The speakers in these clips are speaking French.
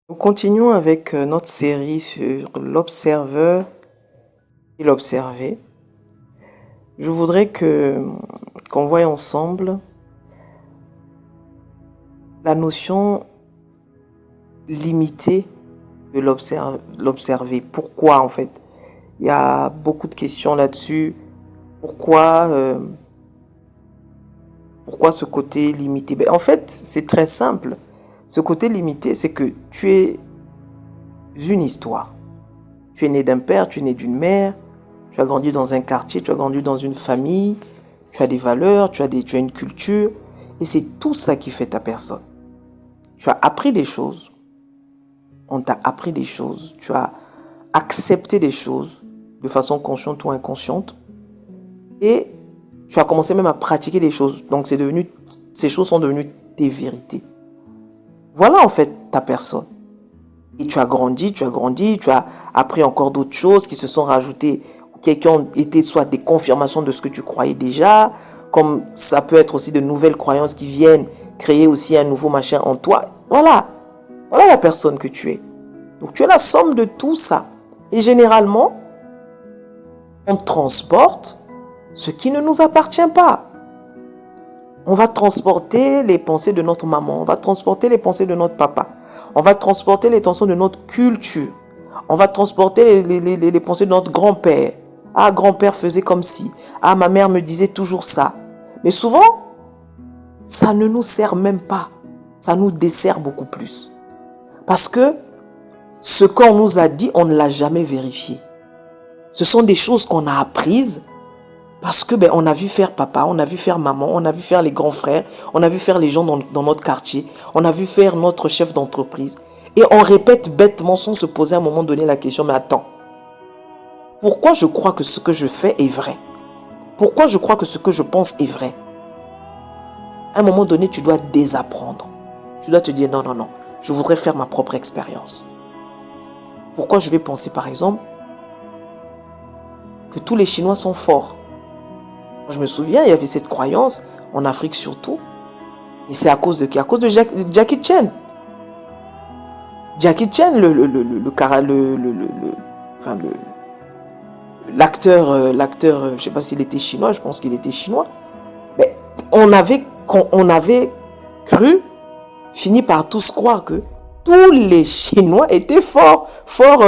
Nous continuons avec notre série sur l'observeur et l'observé. Je voudrais qu'on voie ensemble la notion limitée de l'observé. Pourquoi en fait? Il y a beaucoup de questions là-dessus. Pourquoi ce côté limité? En fait, c'est très simple. Ce côté limité, c'est que tu es une histoire. Tu es né d'un père, tu es né d'une mère, tu as grandi dans un quartier, tu as grandi dans une famille, tu as des valeurs, tu as une culture, et c'est tout ça qui fait ta personne. Tu as appris des choses, on t'a appris des choses, tu as accepté des choses de façon consciente ou inconsciente, et tu as commencé même à pratiquer des choses. Donc ces choses sont devenues tes vérités. Voilà en fait ta personne. Et tu as grandi, tu as appris encore d'autres choses qui se sont rajoutées, qui ont été soit des confirmations de ce que tu croyais déjà, comme ça peut être aussi de nouvelles croyances qui viennent créer aussi un nouveau machin en toi. Voilà la personne que tu es. Donc tu es la somme de tout ça. Et généralement, on transporte ce qui ne nous appartient pas. On va transporter les pensées de notre maman, on va transporter les pensées de notre papa, on va transporter les tensions de notre culture, on va transporter les pensées de notre grand-père. Ah, grand-père faisait comme si. Ah, ma mère me disait toujours ça. Mais souvent, ça ne nous sert même pas. Ça nous dessert beaucoup plus. Parce que ce qu'on nous a dit, on ne l'a jamais vérifié. Ce sont des choses qu'on a apprises parce que on a vu faire papa, on a vu faire maman, on a vu faire les grands frères, on a vu faire les gens dans notre quartier, on a vu faire notre chef d'entreprise. Et on répète bêtement sans se poser à un moment donné la question, mais attends, pourquoi je crois que ce que je fais est vrai? Pourquoi je crois que ce que je pense est vrai? À un moment donné, tu dois désapprendre. Tu dois te dire, non, je voudrais faire ma propre expérience. Pourquoi je vais penser, par exemple, que tous les Chinois sont forts? Je me souviens, il y avait cette croyance, en Afrique surtout. Et c'est à cause de qui? À cause de Jackie Chan. Jackie Chan, l'acteur, je ne sais pas s'il était chinois, je pense qu'il était chinois. Mais on avait fini par tous croire que tous les Chinois étaient forts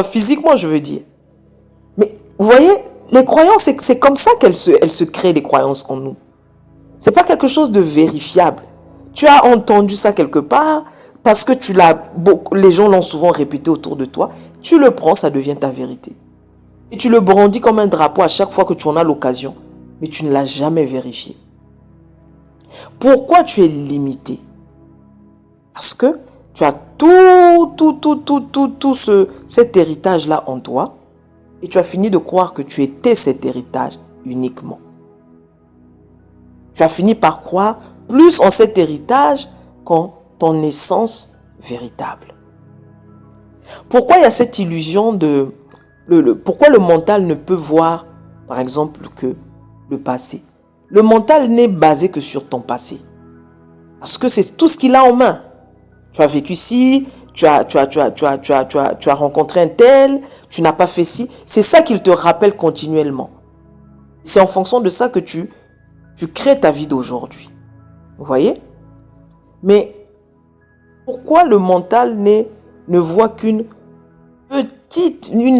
physiquement, je veux dire. Mais vous voyez, les croyances, c'est comme ça qu'elles se créent, les croyances en nous. C'est pas quelque chose de vérifiable. Tu as entendu ça quelque part parce que les gens l'ont souvent répété autour de toi. Tu le prends, ça devient ta vérité. Et tu le brandis comme un drapeau à chaque fois que tu en as l'occasion. Mais tu ne l'as jamais vérifié. Pourquoi tu es limité? Parce que tu as cet héritage-là en toi. Et tu as fini de croire que tu étais cet héritage uniquement. Tu as fini par croire plus en cet héritage qu'en ton essence véritable. Pourquoi il y a cette illusion pourquoi le mental ne peut voir, par exemple, que le passé? Le mental n'est basé que sur ton passé. Parce que c'est tout ce qu'il a en main. Tu as vécu ci, tu as rencontré un tel, tu n'as pas fait ci. C'est ça qu'il te rappelle continuellement. C'est en fonction de ça que tu crées ta vie d'aujourd'hui. Vous voyez? Mais pourquoi le mental ne voit qu'une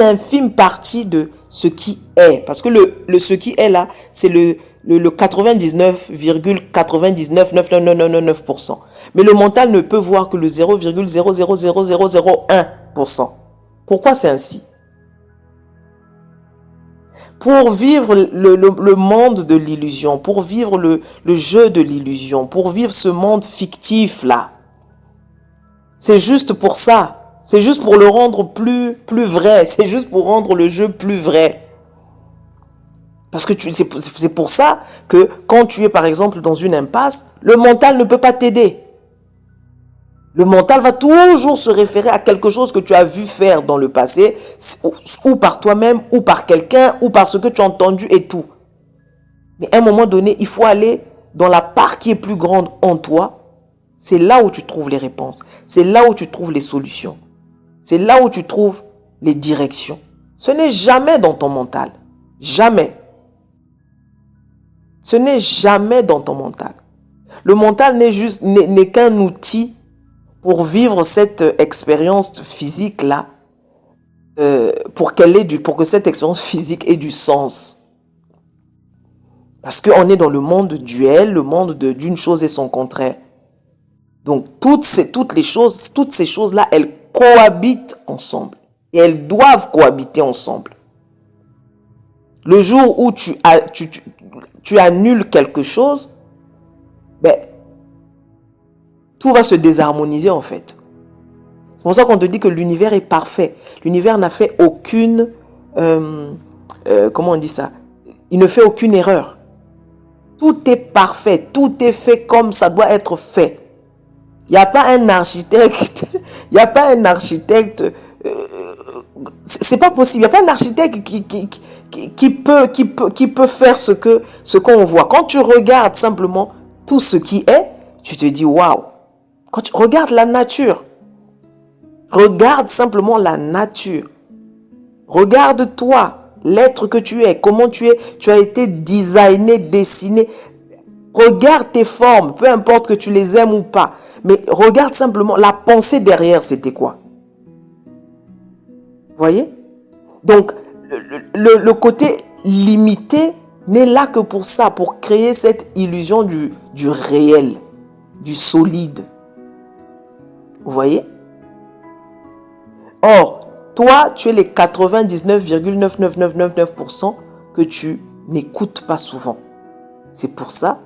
infime partie de ce qui est? Parce que le ce qui est là, c'est le 99,999999%. Mais le mental ne peut voir que le 0,000001%. Pourquoi c'est ainsi? Pour vivre le monde de l'illusion, pour vivre le jeu de l'illusion, pour vivre ce monde fictif-là. C'est juste pour ça. C'est juste pour le rendre plus vrai. C'est juste pour rendre le jeu plus vrai. Parce que c'est pour ça que quand tu es par exemple dans une impasse, le mental ne peut pas t'aider. Le mental va toujours se référer à quelque chose que tu as vu faire dans le passé, ou par toi-même, ou par quelqu'un, ou par ce que tu as entendu et tout. Mais à un moment donné, il faut aller dans la part qui est plus grande en toi. C'est là où tu trouves les réponses. C'est là où tu trouves les solutions. C'est là où tu trouves les directions. Ce n'est jamais dans ton mental. Jamais. Ce n'est jamais dans ton mental. Le mental n'est qu'un outil pour vivre cette expérience physique-là, pour que cette expérience physique ait du sens. Parce qu'on est dans le monde duel, le monde d'une chose et son contraire. Donc, toutes ces choses-là, elles cohabitent ensemble. Et elles doivent cohabiter ensemble. Le jour où tu annules quelque chose, tout va se désharmoniser en fait. C'est pour ça qu'on te dit que l'univers est parfait. L'univers n'a fait aucune... comment on dit ça? Il ne fait aucune erreur. Tout est parfait. Tout est fait comme ça doit être fait. Il n'y a pas un architecte... Il n'y a pas un architecte... c'est pas possible. Il n'y a pas un architecte qui peut faire ce qu'on voit. Quand tu regardes simplement tout ce qui est, tu te dis waouh. Quand tu regardes la nature, regarde simplement la nature. Regarde-toi, l'être que tu es, comment tu es. Tu as été designé, dessiné. Regarde tes formes, peu importe que tu les aimes ou pas. Mais regarde simplement la pensée derrière, c'était quoi? Vous voyez? Donc, le côté limité n'est là que pour ça, pour créer cette illusion du réel, du solide. Vous voyez? Or, toi, tu es les 99,99999% que tu n'écoutes pas souvent. C'est pour ça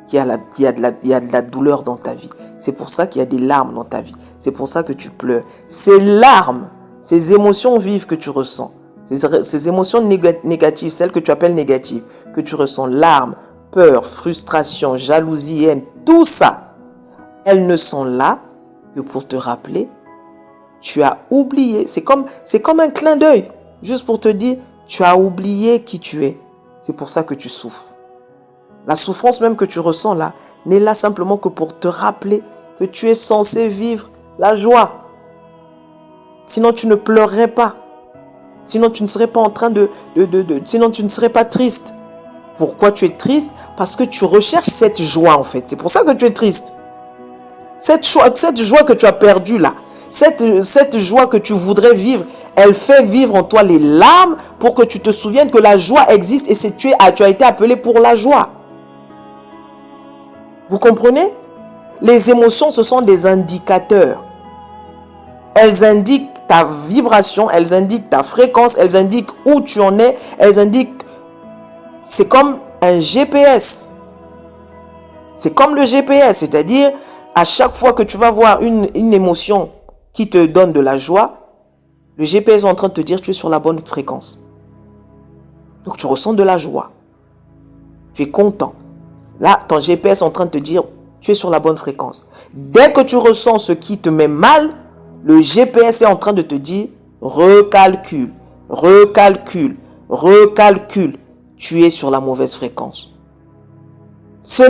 qu'il y a de la douleur dans ta vie. C'est pour ça qu'il y a des larmes dans ta vie. C'est pour ça que tu pleures. Ces larmes, ces émotions vives que tu ressens, ces émotions négatives, celles que tu appelles négatives, que tu ressens, larmes, peur, frustration, jalousie, haine, tout ça, elles ne sont là que pour te rappeler, tu as oublié. C'est comme un clin d'œil, juste pour te dire, tu as oublié qui tu es. C'est pour ça que tu souffres. La souffrance même que tu ressens là, n'est là simplement que pour te rappeler que tu es censé vivre la joie. Sinon, tu ne pleurerais pas. Sinon, tu ne serais pas en train sinon, tu ne serais pas triste. Pourquoi tu es triste? Parce que tu recherches cette joie en fait. C'est pour ça que tu es triste. Cette joie que tu as perdue là, cette joie que tu voudrais vivre, elle fait vivre en toi les larmes pour que tu te souviennes que la joie existe et tu as été appelé pour la joie. Vous comprenez? Les émotions, ce sont des indicateurs. Elles indiquent ta vibration, elles indiquent ta fréquence, elles indiquent où tu en es, elles indiquent... C'est comme un GPS. C'est comme le GPS, c'est-à-dire à chaque fois que tu vas voir une émotion qui te donne de la joie, le GPS est en train de te dire que tu es sur la bonne fréquence. Donc tu ressens de la joie. Tu es content. Là, ton GPS est en train de te dire tu es sur la bonne fréquence. Dès que tu ressens ce qui te met mal, le GPS est en train de te dire recalcule, recalcule, recalcule. Tu es sur la mauvaise fréquence. C'est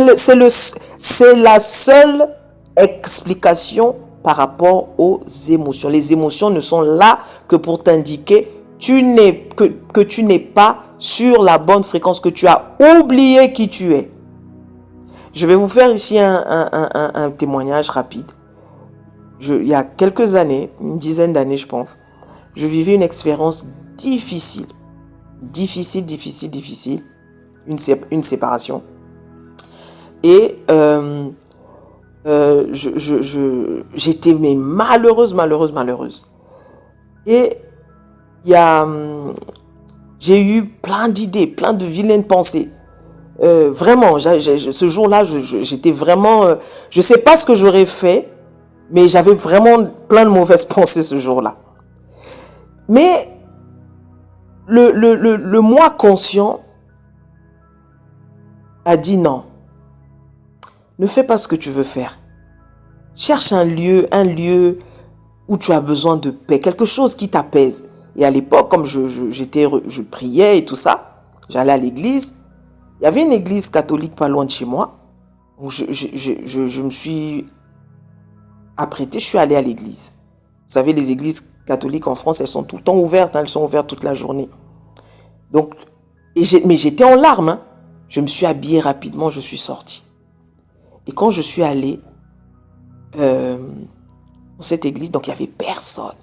la seule explication par rapport aux émotions. Les émotions ne sont là que pour t'indiquer que tu n'es pas sur la bonne fréquence, que tu as oublié qui tu es. Je vais vous faire ici un témoignage rapide. Il y a quelques années, une dizaine d'années je pense, je vivais une expérience difficile. Difficile. Une séparation. Et j'étais malheureuse. Et j'ai eu plein d'idées, plein de vilaines pensées. Vraiment, ce jour-là, j'étais vraiment... je ne sais pas ce que j'aurais fait, mais j'avais vraiment plein de mauvaises pensées ce jour-là. Mais le moi conscient a dit non. Ne fais pas ce que tu veux faire. Cherche un lieu où tu as besoin de paix, quelque chose qui t'apaise. Et à l'époque, comme je priais et tout ça, j'allais à l'église. Il y avait une église catholique pas loin de chez moi. Où je me suis apprêté, je suis allé à l'église. Vous savez, les églises catholiques en France, elles sont tout le temps ouvertes, hein, elles sont ouvertes toute la journée. Donc, mais j'étais en larmes, hein. Je me suis habillée rapidement, je suis sortie. Et quand je suis allée dans cette église, donc il n'y avait personne.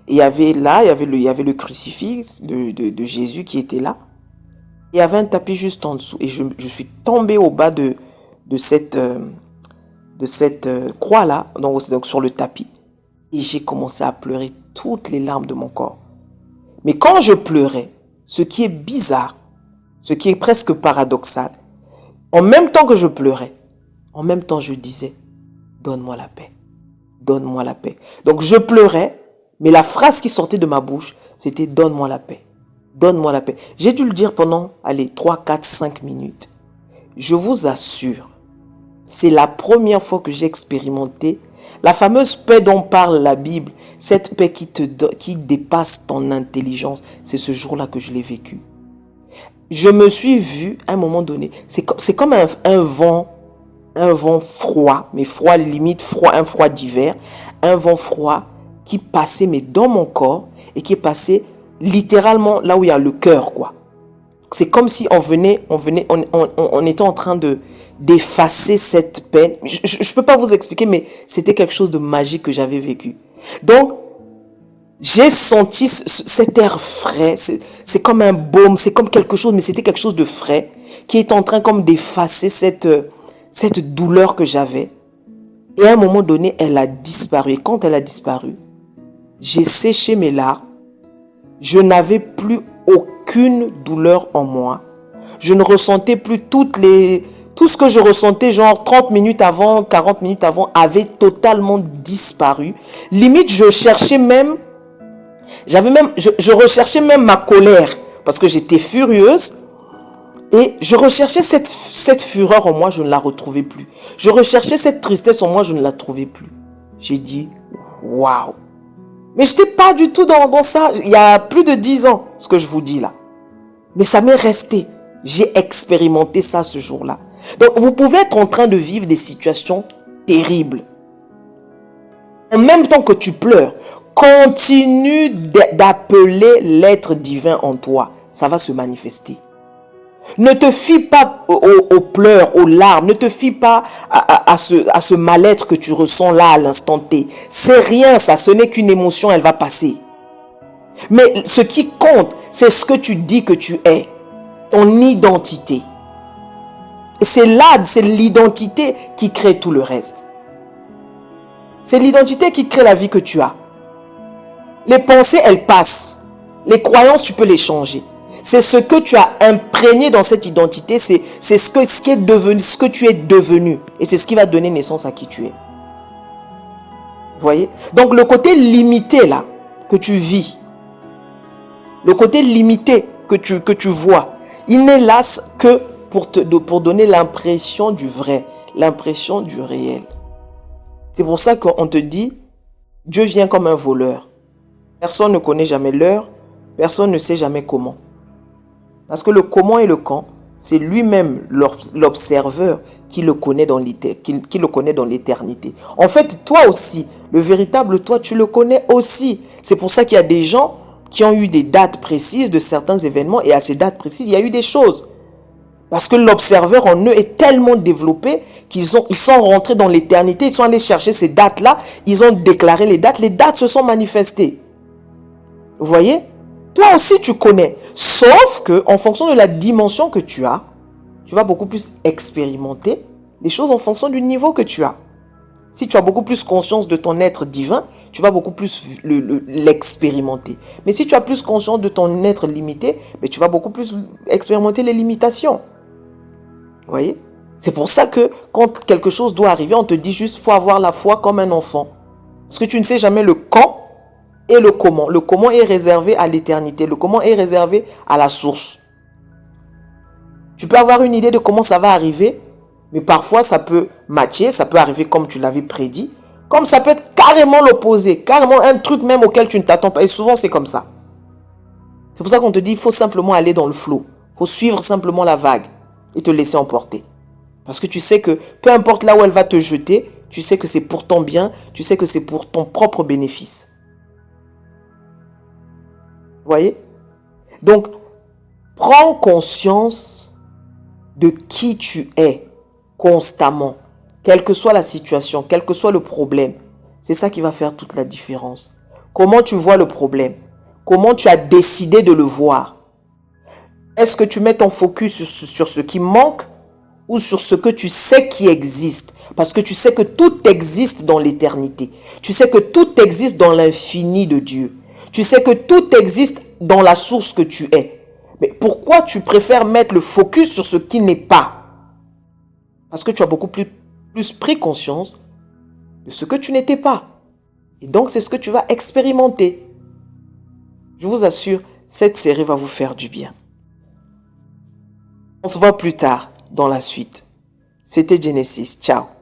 Et il y avait le crucifix de Jésus qui était là. Et il y avait un tapis juste en dessous. Et je suis tombée au bas de cette croix-là, donc sur le tapis. Et j'ai commencé à pleurer toutes les larmes de mon corps. Mais quand je pleurais, ce qui est bizarre, ce qui est presque paradoxal, en même temps que je pleurais, en même temps je disais, donne-moi la paix, donne-moi la paix. Donc je pleurais, mais la phrase qui sortait de ma bouche, c'était donne-moi la paix, donne-moi la paix. J'ai dû le dire pendant, 3, 4, 5 minutes. Je vous assure, c'est la première fois que j'ai expérimenté la fameuse paix dont parle la Bible, cette paix qui dépasse ton intelligence. C'est ce jour-là que je l'ai vécu. Je me suis vu à un moment donné, c'est comme un vent froid, mais froid limite froid, un froid d'hiver, un vent froid qui passait mais dans mon corps et qui est passé littéralement là où il y a le cœur, quoi. C'est comme si on était en train d'effacer cette peine. Je peux pas vous expliquer, mais c'était quelque chose de magique que j'avais vécu. Donc, j'ai senti cet air frais, c'est comme un baume, c'est comme quelque chose, mais c'était quelque chose de frais, qui est en train comme d'effacer cette douleur que j'avais. Et à un moment donné, elle a disparu. Et quand elle a disparu, j'ai séché mes larmes. Je n'avais plus aucune douleur en moi. Je ne ressentais plus tout ce que je ressentais, genre 30 minutes avant, 40 minutes avant, avait totalement disparu. Limite, je recherchais même ma colère, parce que j'étais furieuse, et je recherchais cette fureur en moi, je ne la retrouvais plus. Je recherchais cette tristesse en moi, je ne la trouvais plus. J'ai dit, waouh! Mais je n'étais pas du tout dans ça, il y a plus de 10 ans, ce que je vous dis là. Mais ça m'est resté. J'ai expérimenté ça ce jour-là. Donc, vous pouvez être en train de vivre des situations terribles. En même temps que tu pleures, continue d'appeler l'être divin en toi. Ça va se manifester. Ne te fie pas aux pleurs, aux larmes. Ne te fie pas à ce mal-être que tu ressens là à l'instant T. C'est rien ça, ce n'est qu'une émotion, elle va passer. Mais ce qui compte, c'est ce que tu dis que tu es. Ton identité. C'est l'identité qui crée tout le reste. C'est l'identité qui crée la vie que tu as. Les pensées, elles passent. Les croyances, tu peux les changer. C'est ce que tu as imprégné dans cette identité, c'est ce qui est devenu, ce que tu es devenu. Et c'est ce qui va donner naissance à qui tu es. Vous voyez? Donc le côté limité là, que tu vis, le côté limité que tu vois, il n'est là que pour donner l'impression du vrai, l'impression du réel. C'est pour ça qu'on te dit, Dieu vient comme un voleur. Personne ne connaît jamais l'heure, personne ne sait jamais comment. Parce que le comment et le quand, c'est lui-même l'observeur qui le connaît dans l'éternité. En fait, toi aussi, le véritable toi, tu le connais aussi. C'est pour ça qu'il y a des gens qui ont eu des dates précises de certains événements et à ces dates précises, il y a eu des choses. Parce que l'observeur en eux est tellement développé qu'ils sont rentrés dans l'éternité, ils sont allés chercher ces dates-là, ils ont déclaré les dates se sont manifestées. Vous voyez? Toi aussi tu connais, sauf que en fonction de la dimension que tu as, tu vas beaucoup plus expérimenter les choses en fonction du niveau que tu as. Si tu as beaucoup plus conscience de ton être divin, tu vas beaucoup plus l'expérimenter. Mais si tu as plus conscience de ton être limité, mais tu vas beaucoup plus expérimenter les limitations. Vous voyez? C'est pour ça que quand quelque chose doit arriver, on te dit juste qu'il faut avoir la foi comme un enfant. Parce que tu ne sais jamais le quand et le comment. Le comment est réservé à l'éternité. Le comment est réservé à la source. Tu peux avoir une idée de comment ça va arriver, mais parfois ça peut matcher, ça peut arriver comme tu l'avais prédit, comme ça peut être carrément l'opposé, carrément un truc même auquel tu ne t'attends pas. Et souvent c'est comme ça. C'est pour ça qu'on te dit il faut simplement aller dans le flot. Il faut suivre simplement la vague et te laisser emporter. Parce que tu sais que peu importe là où elle va te jeter, tu sais que c'est pour ton bien, tu sais que c'est pour ton propre bénéfice. voyez? Donc, prends conscience de qui tu es constamment, quelle que soit la situation, quel que soit le problème. C'est ça qui va faire toute la différence. Comment tu vois le problème? Comment tu as décidé de le voir? Est-ce que tu mets ton focus sur ce qui manque ou sur ce que tu sais qui existe? Parce que tu sais que tout existe dans l'éternité. Tu sais que tout existe dans l'infini de Dieu. Tu sais que tout existe dans la source que tu es. Mais pourquoi tu préfères mettre le focus sur ce qui n'est pas? Parce que tu as beaucoup plus pris conscience de ce que tu n'étais pas. Et donc, c'est ce que tu vas expérimenter. Je vous assure, cette série va vous faire du bien. On se voit plus tard dans la suite. C'était Genesis. Ciao.